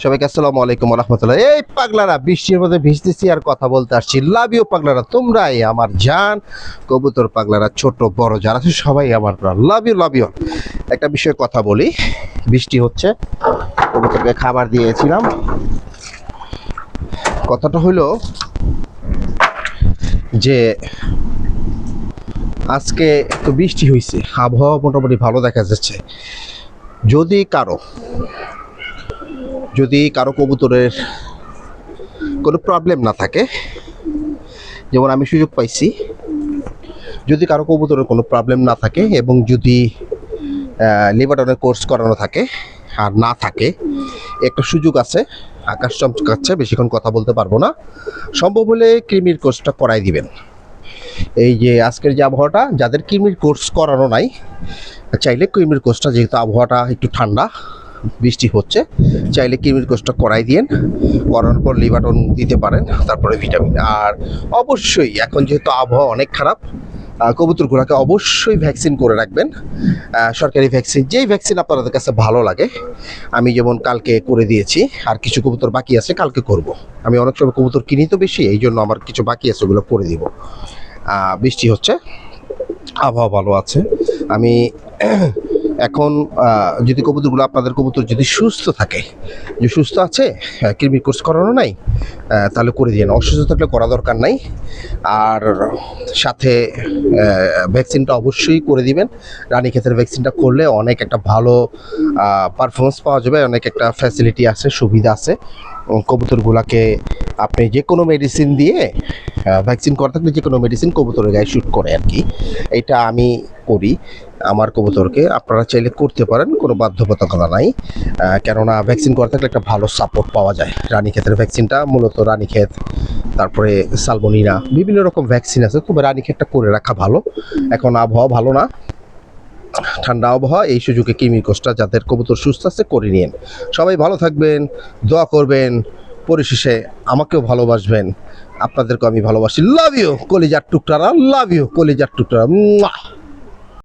সবাইকে আসসালামু আলাইকুম রাহমাতুল্লাহ। এই পাগলারা বৃষ্টির মধ্যে ভিজতেছি আর কথা বলতে আসছি। লাভ ইউ পাগলারা, তোমরাই আমার জান। কবুতর পাগলারা ছোট বড় যারা আছে সবাই আমার লাভ ইউ লাভ ইউ। একটা বিষয়ে কথা বলি, বৃষ্টি হচ্ছে, কবুতরকে খাবার দিয়েছিলাম। কথাটা হলো যে আজকে তো বৃষ্টি হয়েছে, আবহাওয়া মোটামুটি ভালো দেখা যাচ্ছে। যদি কারো কবুতরের কোনো প্রবলেম না থাকে, যেমন আমি সুযোগ পাইছি, যদি কারো কবুতরের কোনো প্রবলেম না থাকে এবং যদি লিভারটনের কোর্স করানো থাকে আর না থাকে, একটা সুযোগ আছে। আকাশ চমকাচ্ছে, বেশিক্ষণ কথা বলতে পারবো না, সম্ভব হলে কৃমির কোর্সটা করাই দিবেন। এই যে আজকের যে আবহাওয়াটা, যাদের কৃমির কোর্স করানো নাই চাইলে কৃমির কোর্সটা, যেহেতু আবহাওয়াটা একটু ঠান্ডা বৃষ্টি হচ্ছে, চাইলে কৃমির কোর্সটা করাই দিন। করানোর পর লিভারটন দিতে পারেন, তারপরে ভিটামিন। আর অবশ্যই এখন যেহেতু আবহাওয়া অনেক খারাপ, কবুতরগুলোকে অবশ্যই ভ্যাকসিন করে রাখবেন। সরকারি ভ্যাকসিন, যেই ভ্যাকসিন আপনাদের কাছে ভালো লাগে। আমি যেমন কালকে করে দিয়েছি, আর কিছু কবুতর বাকি আছে, কালকে করব। আমি অনেক সময় কবুতর কিনি তো বেশি, এই জন্য আমার কিছু বাকি আছে, ওগুলো করে দিব। বৃষ্টি হচ্ছে, আবহাওয়া ভালো আছে। আমি এখন যদি কবুতরগুলো, আপনাদের কবুতর যদি সুস্থ থাকে, যে সুস্থ আছে, কৃমির কোর্স করানো নাই, তাহলে করে দিন। অসুস্থ থাকলে করা দরকার নাই। আর সাথে ভ্যাকসিনটা অবশ্যই করে দিবেন। রানীক্ষেতের ভ্যাকসিনটা করলে অনেক একটা ভালো পারফরমেন্স পাওয়া যাবে, অনেক একটা ফ্যাসিলিটি আছে, সুবিধা আছে। কবুতরগুলোকে আপনি যে কোনো মেডিসিন দিয়ে ভ্যাকসিন করা থাকলে যে কোনো মেডিসিন কবুতরের গায়ে শ্যুট করে আর কি। এটা আমি করি আমার কবুতরকে, আপনারা চাইলে করতে পারেন, কোনো বাধ্যবাধকতা নাই। কেননা ভ্যাকসিন করা থাকলে একটা ভালো সাপোর্ট পাওয়া যায়। রানীক্ষেতের ভ্যাকসিনটা মূলত রানীক্ষেত, তারপরে সালমোনিনা, বিভিন্ন রকম ভ্যাকসিন আছে, তবে রানীক্ষেতটা করে রাখা ভালো। এখন আবহাওয়া ভালো না, ঠান্ডা আবহাওয়া, এই সুযোগে কৃমির কোর্সটা যাদের কবুতর সুস্থ আছে করে নিন। সবাই ভালো থাকবেন, দোয়া করবেন, পরিশেষে আমাকেও ভালোবাসবেন। আপনাদেরকে আমি ভালোবাসি। লাভ ইউ কলিজার টুকটারা, লাভ ইউ কলিজার টুকটারা।